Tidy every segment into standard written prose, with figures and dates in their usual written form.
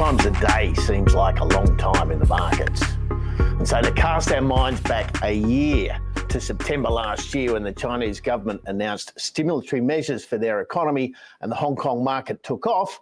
times a day seems like a long time in the markets. And so to cast our minds back a year to September last year when the Chinese government announced stimulatory measures for their economy and the Hong Kong market took off,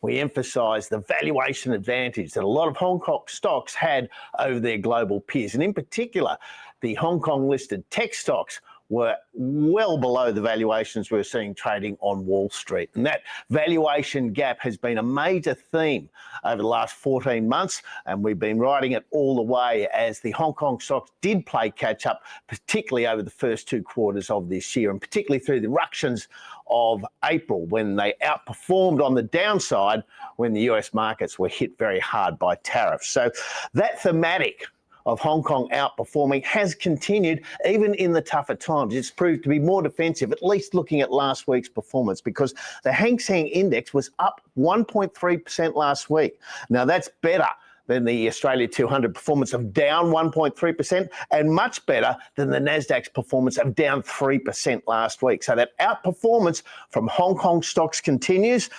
we emphasised the valuation advantage that a lot of Hong Kong stocks had over their global peers. And in particular, the Hong Kong listed tech stocks were well below the valuations we're seeing trading on Wall Street. And that valuation gap has been a major theme over the last 14 months, and we've been riding it all the way as the Hong Kong stocks did play catch up, particularly over the first 2 quarters of this year, and particularly through the ructions of April when they outperformed on the downside when the US markets were hit very hard by tariffs. So that thematic of Hong Kong outperforming has continued even in the tougher times. It's proved to be more defensive, at least looking at last week's performance, because the Hang Seng Index was up 1.3% last week. Now that's better than the Australia 200 performance of down 1.3% and much better than the Nasdaq's performance of down 3% last week. So that outperformance from Hong Kong stocks continues,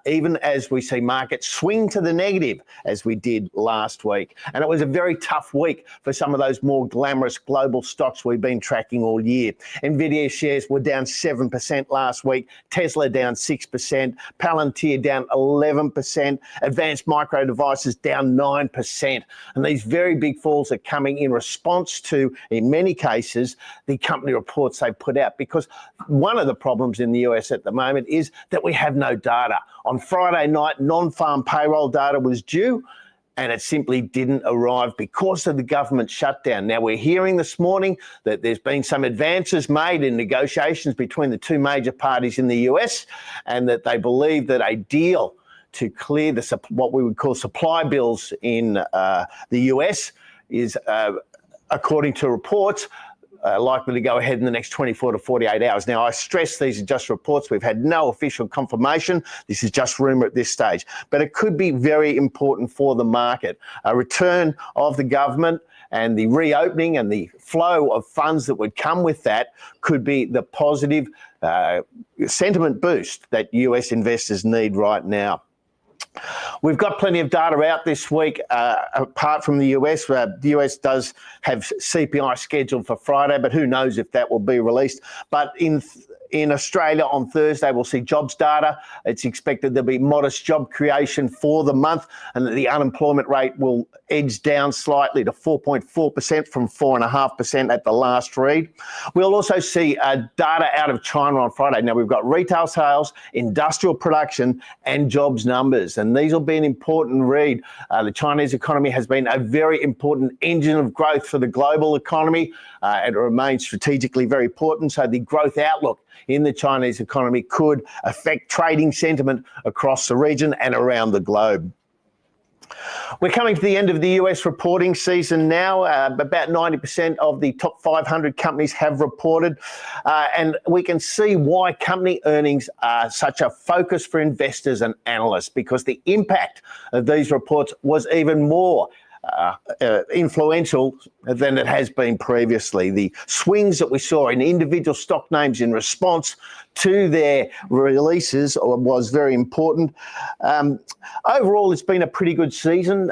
even as we see markets swing to the negative as we did last week. And it was a very tough week for some of those more glamorous global stocks we've been tracking all year. Nvidia shares were down 7% last week, Tesla down 6%, Palantir down 11%, Advanced Micro Devices down 9%. And these very big falls are coming in response to, in many cases, the company reports they put out. Because one of the problems in the US at the moment is that we have no data. On Friday night, non-farm payroll data was due, and it simply didn't arrive because of the government shutdown. Now, we're hearing this morning that there's been some advances made in negotiations between the 2 major parties in the US, and that they believe that a deal to clear the what we would call supply bills in the US is, according to reports, likely to go ahead in the next 24 to 48 hours. Now, I stress these are just reports. We've had no official confirmation. This is just rumour at this stage. But it could be very important for the market. A return of the government and the reopening and the flow of funds that would come with that could be the positive sentiment boost that US investors need right now. We've got plenty of data out this week, apart from the US. The US does have CPI scheduled for Friday, but who knows if that will be released. But in Australia on Thursday, we'll see jobs data. It's expected there'll be modest job creation for the month, and that the unemployment rate will edge down slightly to 4.4% from 4.5% at the last read. We'll also see data out of China on Friday. Now, we've got retail sales, industrial production, and jobs numbers, and these will be an important read. The Chinese economy has been a very important engine of growth for the global economy, and it remains strategically very important. So the growth outlook in the Chinese economy could affect trading sentiment across the region and around the globe. We're coming to the end of the US reporting season now. About 90% of the top 500 companies have reported, and we can see why company earnings are such a focus for investors and analysts, because the impact of these reports was even more influential than it has been previously. The swings that we saw in individual stock names in response to their releases was very important. Overall, it's been a pretty good season.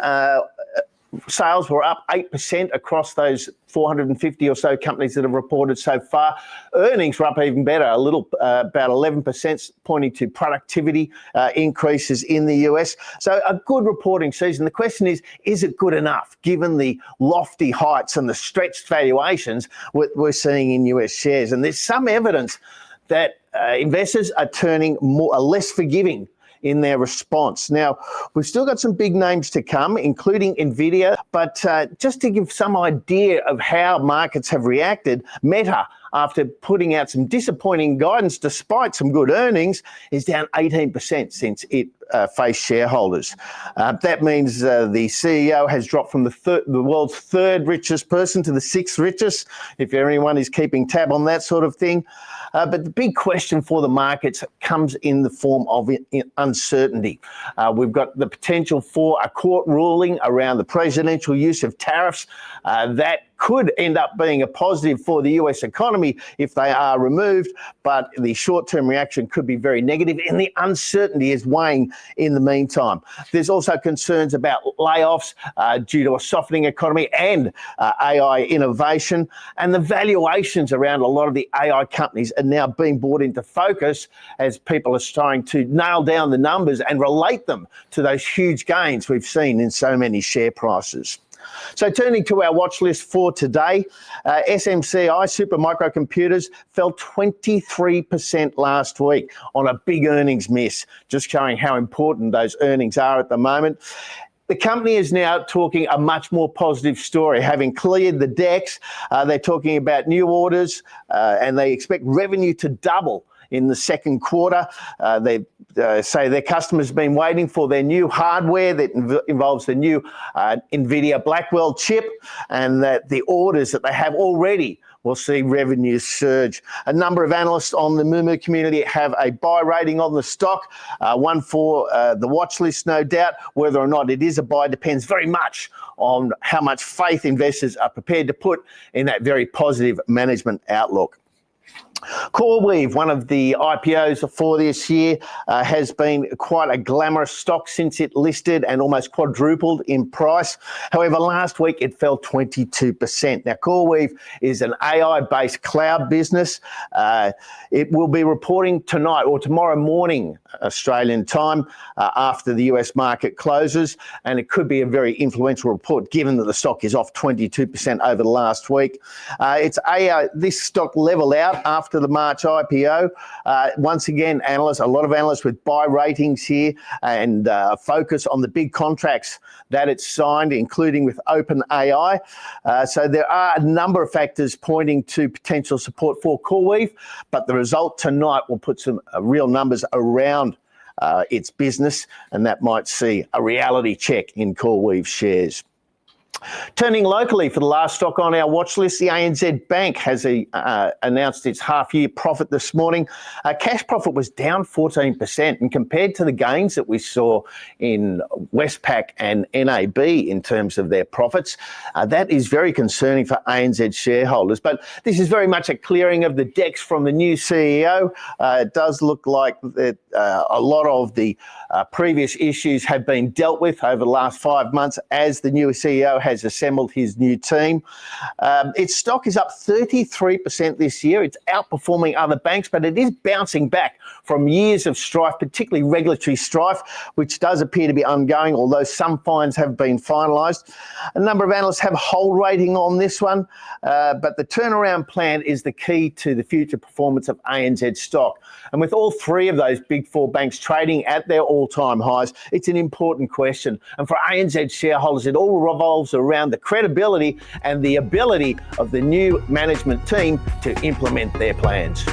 Sales were up 8% across those 450 or so companies that have reported so far. Earnings were up even better, a little, about 11%, pointing to productivity increases in the US. So a good reporting season. The question is it good enough given the lofty heights and the stretched valuations we're seeing in US shares? And there's some evidence that investors are turning less forgiving in their response. Now, we've still got some big names to come, including Nvidia, but just to give some idea of how markets have reacted, Meta, after putting out some disappointing guidance despite some good earnings, is down 18% since it faced shareholders. That means the CEO has dropped from the world's 3rd richest person to the 6th richest, if anyone is keeping tab on that sort of thing. But the big question for the markets comes in the form of uncertainty. We've got the potential for a court ruling around the presidential use of tariffs that could end up being a positive for the US economy if they are removed, but the short-term reaction could be very negative, and the uncertainty is weighing in the meantime. There's also concerns about layoffs due to a softening economy and AI innovation, and the valuations around a lot of the AI companies are now being brought into focus as people are starting to nail down the numbers and relate them to those huge gains we've seen in so many share prices. So turning to our watch list for today, SMCI, Super Microcomputers, fell 23% last week on a big earnings miss, just showing how important those earnings are at the moment. The company is now talking a much more positive story. Having cleared the decks, they're talking about new orders and they expect revenue to double in the second quarter. They say their customers have been waiting for their new hardware that involves the new NVIDIA Blackwell chip, and that the orders that they have already will see revenues surge. A number of analysts on the Moomoo community have a buy rating on the stock, one for the watch list, no doubt. Whether or not it is a buy depends very much on how much faith investors are prepared to put in that very positive management outlook. CoreWeave, one of the IPOs for this year, has been quite a glamorous stock since it listed and almost quadrupled in price. However, last week it fell 22%. Now, CoreWeave is an AI-based cloud business. It will be reporting tonight or tomorrow morning, Australian time, after the US market closes, and it could be a very influential report given that the stock is off 22% over the last week. This stock leveled out after the March IPO. Once again, a lot of analysts with buy ratings here and focus on the big contracts that it's signed, including with OpenAI. So there are a number of factors pointing to potential support for CoreWeave, but the result tonight will put some real numbers around its business, and that might see a reality check in CoreWeave shares. Turning locally for the last stock on our watch list, the ANZ Bank has announced its half-year profit this morning. Cash profit was down 14%, and compared to the gains that we saw in Westpac and NAB in terms of their profits, that is very concerning for ANZ shareholders. But this is very much a clearing of the decks from the new CEO. It does look like that a lot of the previous issues have been dealt with over the last 5 months as the new CEO has assembled his new team. Its stock is up 33% this year. It's outperforming other banks, but it is bouncing back from years of strife, particularly regulatory strife, which does appear to be ongoing, although some fines have been finalised. A number of analysts have a hold rating on this one, but the turnaround plan is the key to the future performance of ANZ stock. And with all three of those big four banks trading at their all-time highs, it's an important question. And for ANZ shareholders, it all revolves around the credibility and the ability of the new management team to implement their plans.